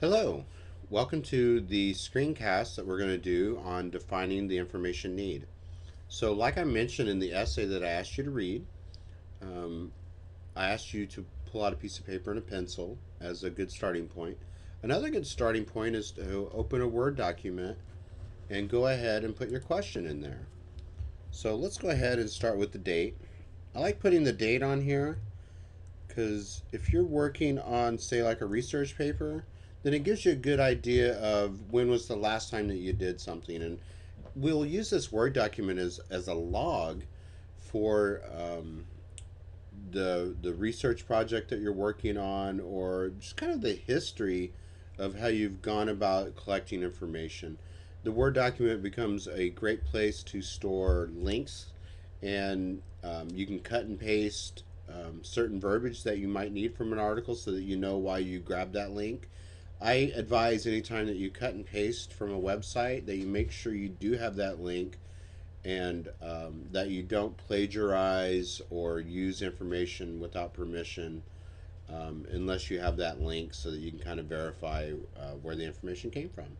Hello, welcome to the screencast that we're going to do on defining the information need. So, like I mentioned in the essay that I asked you to read, um, I asked you to pull out a piece of paper and a pencil as a good starting point. Another good starting point is to open a Word document and go ahead and put your question in there. So, let's go ahead and start with the date. I like putting the date on here because if you're working on, say, like a research paper, then it gives you a good idea of when was the last time that you did something. And we'll use this Word document as a log for the research project that you're working on, or just kind of the history of how you've gone about collecting information. The Word document becomes a great place to store links, and you can cut and paste certain verbiage that you might need from an article so that you know why you grabbed that link. I advise anytime that you cut and paste from a website that you make sure you do have that link, and that you don't plagiarize or use information without permission, unless you have that link so that you can kind of verify where the information came from.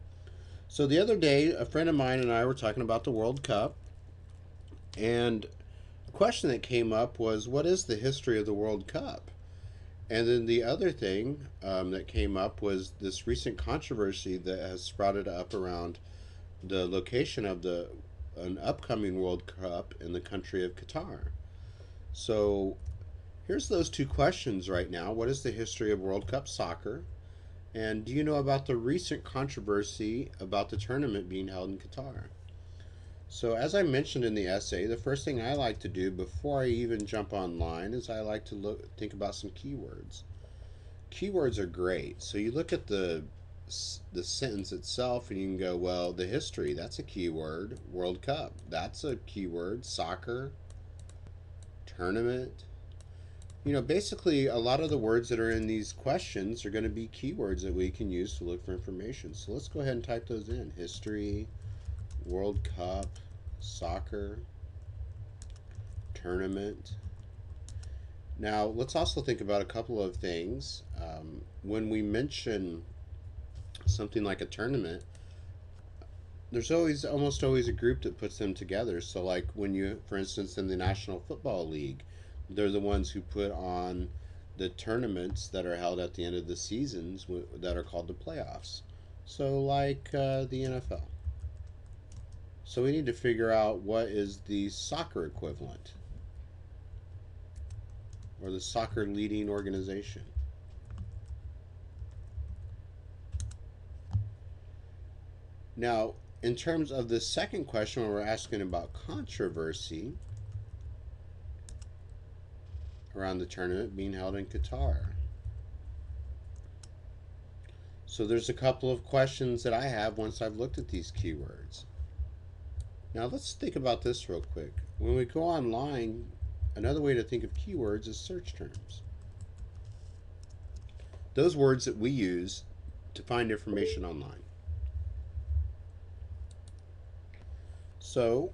So the other day, a friend of mine and I were talking about the World Cup, and a question that came up was, what is the history of the World Cup? And then the other thing that came up was this recent controversy that has sprouted up around the location of the an upcoming World Cup in the country of Qatar. So here's those two questions right now. What is the history of World Cup soccer? And do you know about the recent controversy about the tournament being held in Qatar? So, as I mentioned in the essay, the first thing I like to do before I even jump online is I like to think about some keywords. Keywords are great. So you look at the sentence itself and you can go, well, the history, that's a keyword. World Cup, that's a keyword. Soccer, tournament. Basically, a lot of the words that are in these questions are going to be keywords that we can use to look for information. So let's go ahead and type those in. History, World Cup, soccer, tournament. Now, let's also think about a couple of things. When we mention something like a tournament, there's almost always a group that puts them together. So, like when you, for instance, in the National Football League, they're the ones who put on the tournaments that are held at the end of the seasons that are called the playoffs. So, like the NFL. So, we need to figure out what is the soccer equivalent or the soccer leading organization. Now, in terms of the second question, where we're asking about controversy around the tournament being held in Qatar. So there's a couple of questions that I have once I've looked at these keywords. Now let's think about this real quick. When we go online, another way to think of keywords is search terms. Those words that we use to find information online. So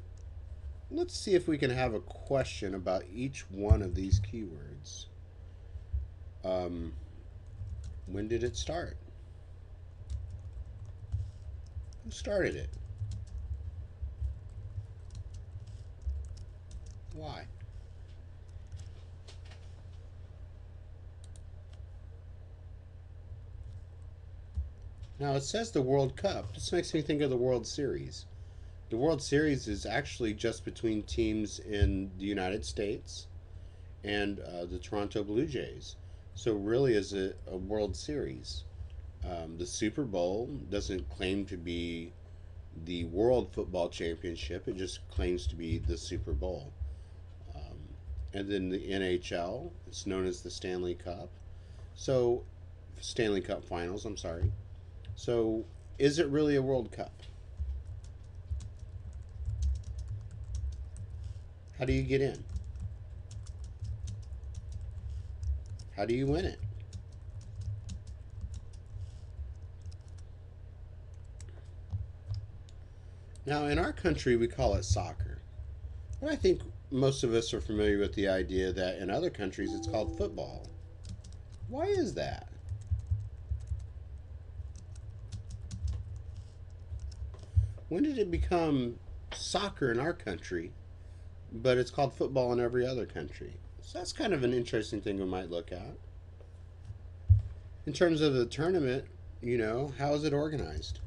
let's see if we can have a question about each one of these keywords. When did it start? Who started it? Why? Now it says the World Cup. This makes me think of the World Series. The World Series is actually just between teams in the United States and the Toronto Blue Jays. So really is a World Series. The Super Bowl doesn't claim to be the World Football Championship. It just claims to be the Super Bowl. Um, and then the NHL, it's known as the Stanley Cup. So, Stanley Cup Finals, I'm sorry. So, is it really a World Cup? How do you get in? How do you win it? Now, in our country, we call it soccer. But I think most of us are familiar with the idea that in other countries it's called football. Why is that? When did it become soccer in our country, but it's called football in every other country? So that's kind of an interesting thing we might look at. In terms of the tournament, how is it organized?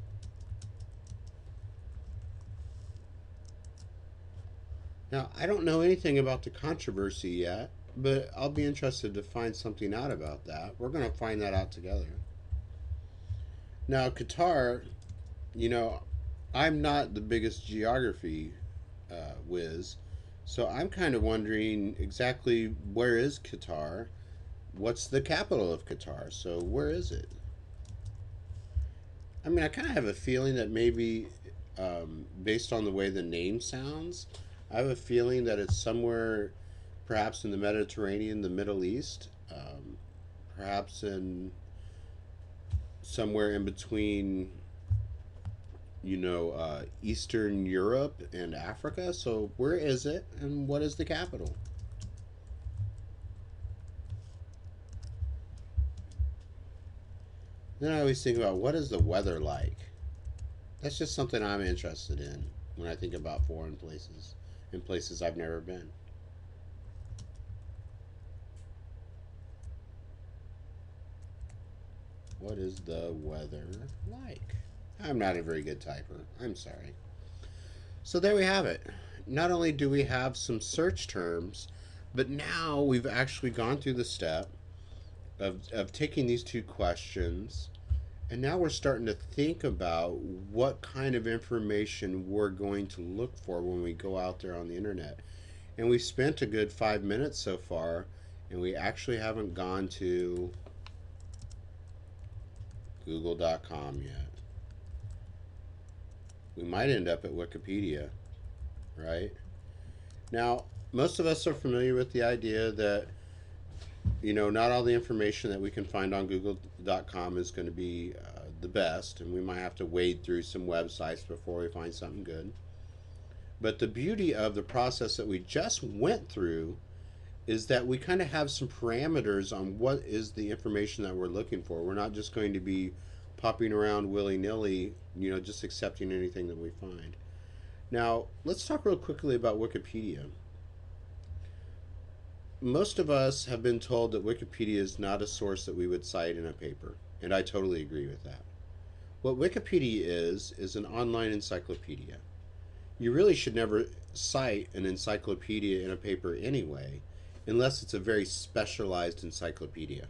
Now, I don't know anything about the controversy yet, but I'll be interested to find something out about that. We're going to find that out together. Now, Qatar, you know, I'm not the biggest geography whiz, so I'm kind of wondering exactly where is Qatar? What's the capital of Qatar? So, where is it? I mean, I kind of have a feeling that maybe, based on the way the name sounds, I have a feeling that it's somewhere perhaps in the Mediterranean, the Middle East, perhaps in somewhere in between, Eastern Europe and Africa. So, where is it and what is the capital? Then I always think about what is the weather like? That's just something I'm interested in when I think about foreign places and places I've never been. What is the weather like? I'm not a very good typer. I'm sorry. So there we have it. Not only do we have some search terms, but now we've actually gone through the step of taking these two questions, and now we're starting to think about what kind of information we're going to look for when we go out there on the internet. And we spent a good 5 minutes so far, and we actually haven't gone to google.com yet. We might end up at Wikipedia, right? Now, most of us are familiar with the idea that, not all the information that we can find on google.com is going to be the best, and we might have to wade through some websites before we find something good. But the beauty of the process that we just went through is that we kind of have some parameters on what is the information that we're looking for. We're not just going to be popping around willy-nilly, just accepting anything that we find. Now, let's talk real quickly about Wikipedia. Most of us have been told that Wikipedia is not a source that we would cite in a paper, and I totally agree with that. What Wikipedia is an online encyclopedia. You really should never cite an encyclopedia in a paper anyway, unless it's a very specialized encyclopedia.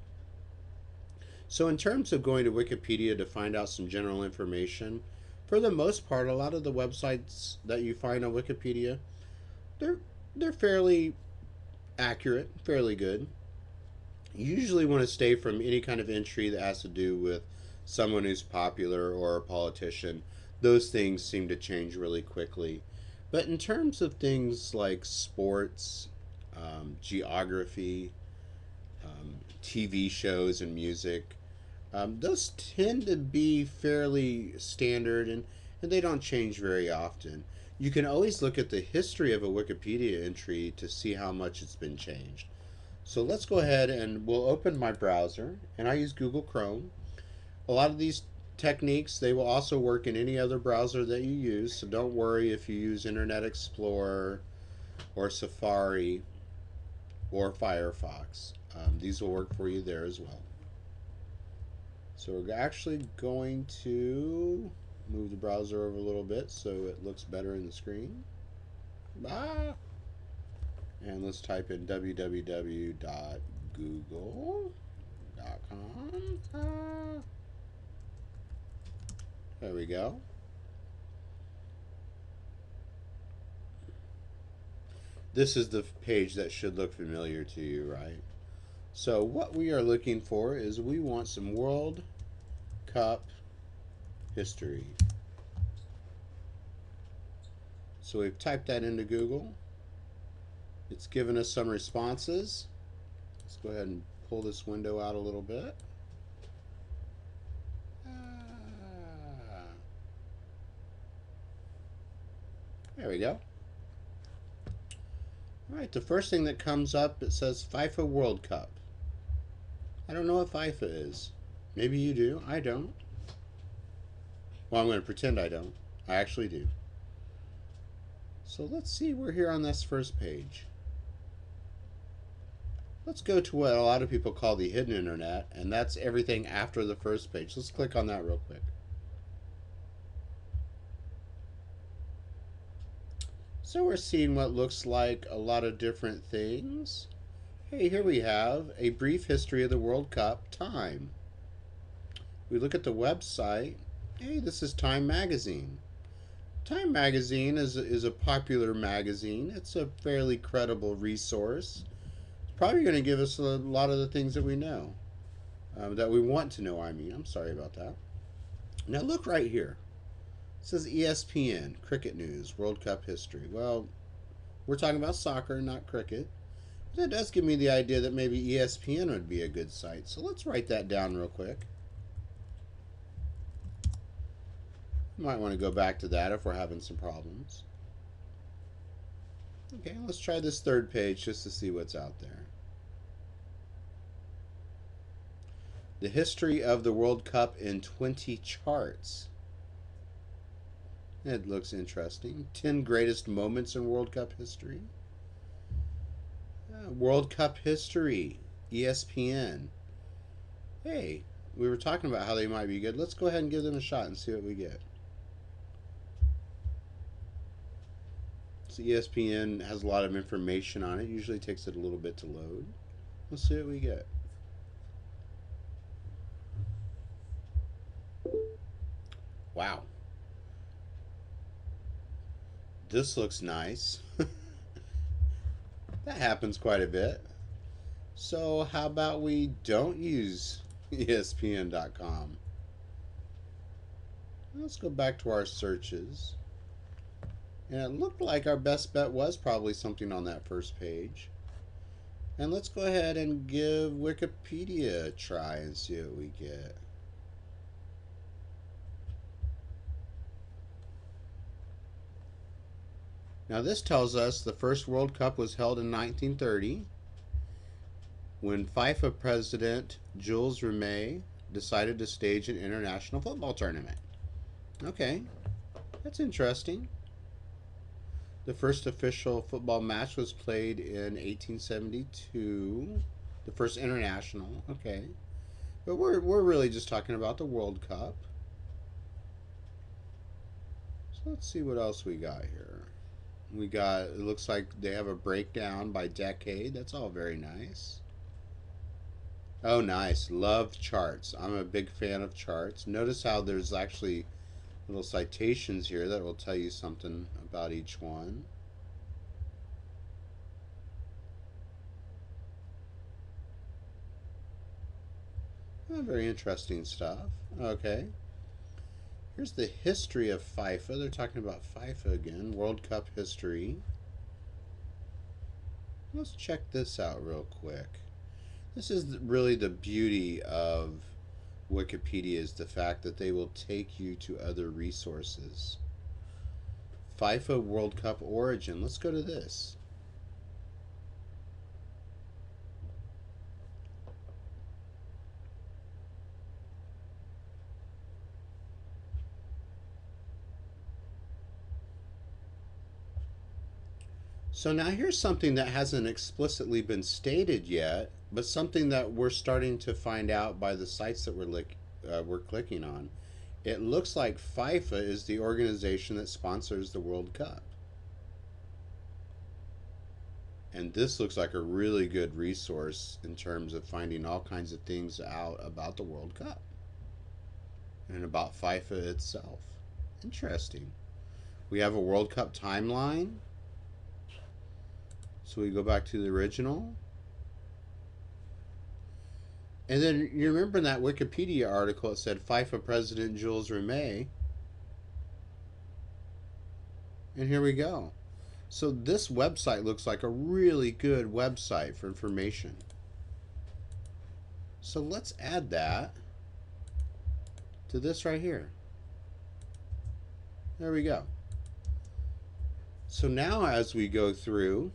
So in terms of going to Wikipedia to find out some general information, for the most part, a lot of the websites that you find on Wikipedia, they're they're fairly accurate, fairly good. You usually want to stay from any kind of entry that has to do with someone who's popular or a politician. Those things seem to change really quickly. But in terms of things like sports, geography, TV shows, and music, those tend to be fairly standard, and they don't change very often. You can always look at the history of a Wikipedia entry to see how much it's been changed. So let's go ahead and we'll open my browser, and I use Google Chrome. A lot of these techniques, they will also work in any other browser that you use, so don't worry if you use Internet Explorer or Safari or Firefox. These will work for you there as well. So we're actually going to move the browser over a little bit so it looks better in the screen. Ah! And let's type in www.google.com. Ah. There we go. This is the page that should look familiar to you, right? So what we are looking for is we want some World Cup history. So we've typed that into Google. It's given us some responses. Let's go ahead and pull this window out a little bit. There we go. All right, the first thing that comes up, it says FIFA World Cup. I don't know what FIFA is. Maybe you do. I don't. Well, I'm going to pretend I don't. I actually do. So let's see, we're here on this first page. Let's go to what a lot of people call the hidden internet, and that's everything after the first page. Let's click on that real quick. So we're seeing what looks like a lot of different things. Hey, here we have a brief history of the World Cup time. We look at the website. Hey, this is Time Magazine. Time Magazine is a popular magazine. It's a fairly credible resource. It's probably going to give us a lot of the things that we know, that we want to know. I'm sorry about that. Now look right here. It says ESPN, Cricket News, World Cup History. Well, we're talking about soccer, not cricket. But that does give me the idea that maybe ESPN would be a good site. So let's write that down real quick. Might want to go back to that if we're having some problems. Okay, let's try this third page just to see what's out there. The history of the World Cup in 20 charts. It looks interesting. 10 greatest moments in World Cup history. World Cup history, ESPN. Hey, we were talking about how they might be good. Let's go ahead and give them a shot and see what we get. So ESPN has a lot of information on it. Usually takes it a little bit to load. Let's see what we get. Wow. This looks nice. That happens quite a bit. So how about we don't use ESPN.com? Let's go back to our searches. And it looked like our best bet was probably something on that first page. And let's go ahead and give Wikipedia a try and see what we get. Now this tells us the first World Cup was held in 1930 when FIFA president Jules Rimet decided to stage an international football tournament. Okay, that's interesting. The first official football match was played in 1872. The first international, okay. But we're really just talking about the World Cup. So let's see what else we got here. We got, it looks like they have a breakdown by decade. That's all very nice. Oh, nice. Love charts. I'm a big fan of charts. Notice how there's actually little citations here that will tell you something about each one. Oh, very interesting stuff. Okay. Here's the history of FIFA. They're talking about FIFA again. World Cup history. Let's check this out real quick. This is really the beauty of Wikipedia, is the fact that they will take you to other resources. FIFA World Cup origin. Let's go to this. So now here's something that hasn't explicitly been stated yet, but something that we're starting to find out by the sites that we're clicking on. It looks like FIFA is the organization that sponsors the World Cup. And this looks like a really good resource in terms of finding all kinds of things out about the World Cup and about FIFA itself. Interesting. We have a World Cup timeline. So we go back to the original. And then you remember in that Wikipedia article it said FIFA President Jules Rimet. And here we go. So this website looks like a really good website for information. So let's add that to this right here. There we go. So now as we go through,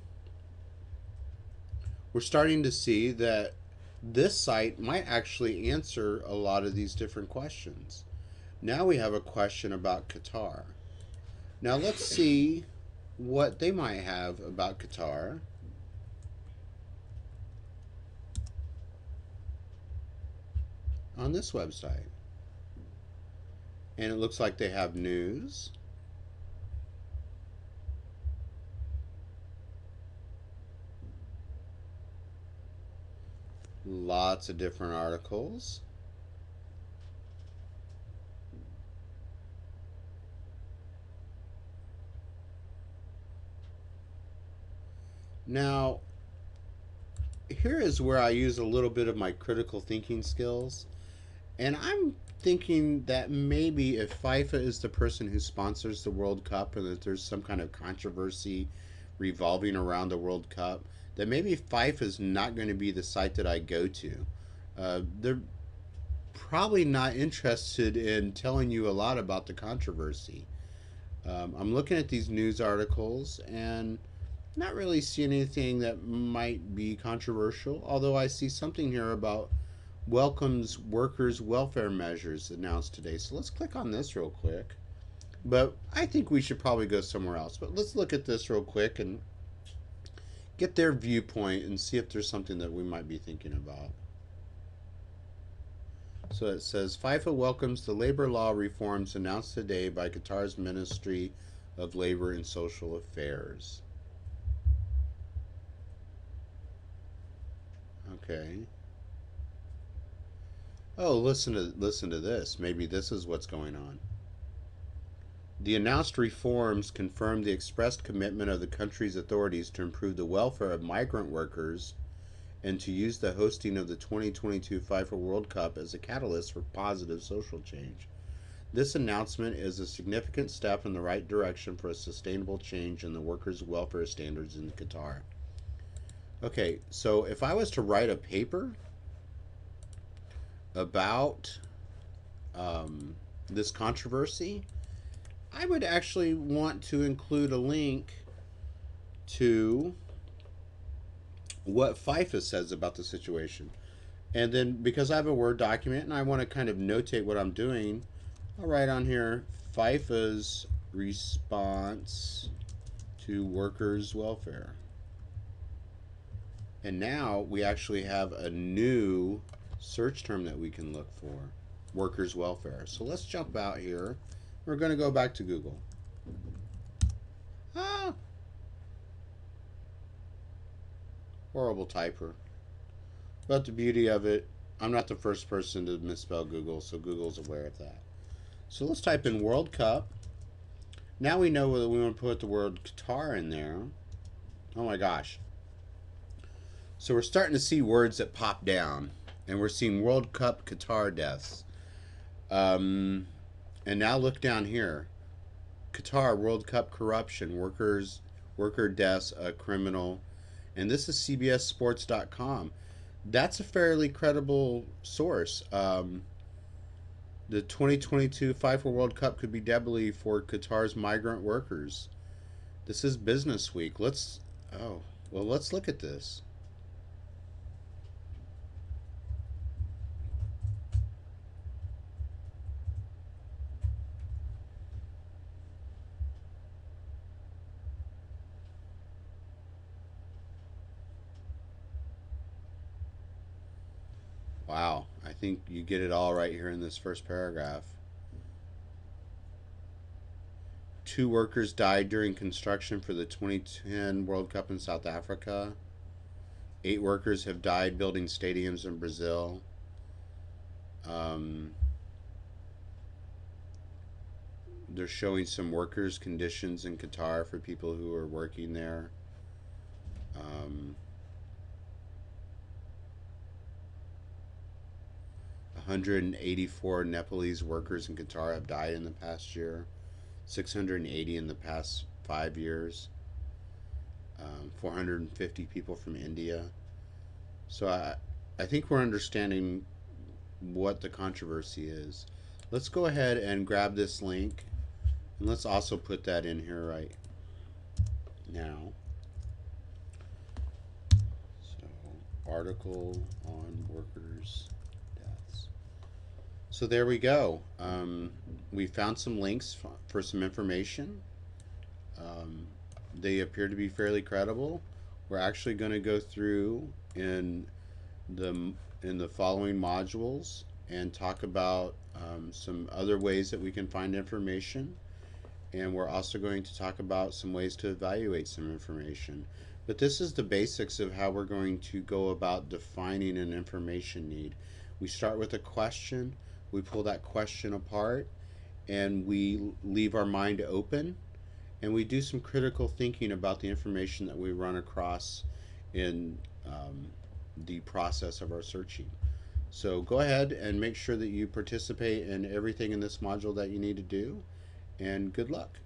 we're starting to see that this site might actually answer a lot of these different questions. Now we have a question about Qatar. Now let's see what they might have about Qatar on this website. And it looks like they have news. Lots of different articles. Now, here is where I use a little bit of my critical thinking skills. And I'm thinking that maybe if FIFA is the person who sponsors the World Cup and that there's some kind of controversy revolving around the World Cup, that maybe FIFA is not going to be the site that I go to. They're probably not interested in telling you a lot about the controversy. I'm looking at these news articles and not really seeing anything that might be controversial, although I see something here about welcomes workers' welfare measures announced today. So let's click on this real quick. But I think we should probably go somewhere else. But let's look at this real quick and get their viewpoint and see if there's something that we might be thinking about. So it says FIFA welcomes the labor law reforms announced today by Qatar's Ministry of Labor and Social Affairs. Okay. Oh, listen to this. Maybe this is what's going on. The announced reforms confirm the expressed commitment of the country's authorities to improve the welfare of migrant workers and to use the hosting of the 2022 FIFA World Cup as a catalyst for positive social change. This announcement is a significant step in the right direction for a sustainable change in the workers' welfare standards in Qatar. Okay, so if I was to write a paper about this controversy, I would actually want to include a link to what FIFA says about the situation. And then because I have a Word document and I want to kind of notate what I'm doing, I'll write on here FIFA's response to workers' welfare. And now we actually have a new search term that we can look for, workers' welfare. So let's jump out here. We're going to go back to Google. Ah, horrible typer. But the beauty of it, I'm not the first person to misspell Google, so Google's aware of that. So let's type in World Cup. Now we know that we want to put the word Qatar in there. Oh my gosh. So we're starting to see words that pop down. And we're seeing World Cup Qatar deaths. And now look down here. Qatar World Cup corruption, worker deaths, a criminal. And this is CBSSports.com. That's a fairly credible source. The 2022 FIFA World Cup could be deadly for Qatar's migrant workers. This is Business Week. Let's look at this. Wow, I think you get it all right here in this first paragraph. 2 workers died during construction for the 2010 World Cup in South Africa. 8 workers have died building stadiums in Brazil. They're showing some workers' conditions in Qatar for people who are working there. 184 Nepalese workers in Qatar have died in the past year. 680 in the past 5 years. 450 people from India. So I think we're understanding what the controversy is. Let's go ahead and grab this link. And let's also put that in here right now. So, article on workers' deaths. So there we go. We found some links for some information. Um, they appear to be fairly credible. We're actually going to go through the in the following modules and talk about some other ways that we can find information, and we're also going to talk about some ways to evaluate some information. But this is the basics of how we're going to go about defining an information need. We start with a question, we pull that question apart, and we leave our mind open, and we do some critical thinking about the information that we run across in the process of our searching. So go ahead and make sure that you participate in everything in this module that you need to do, and good luck.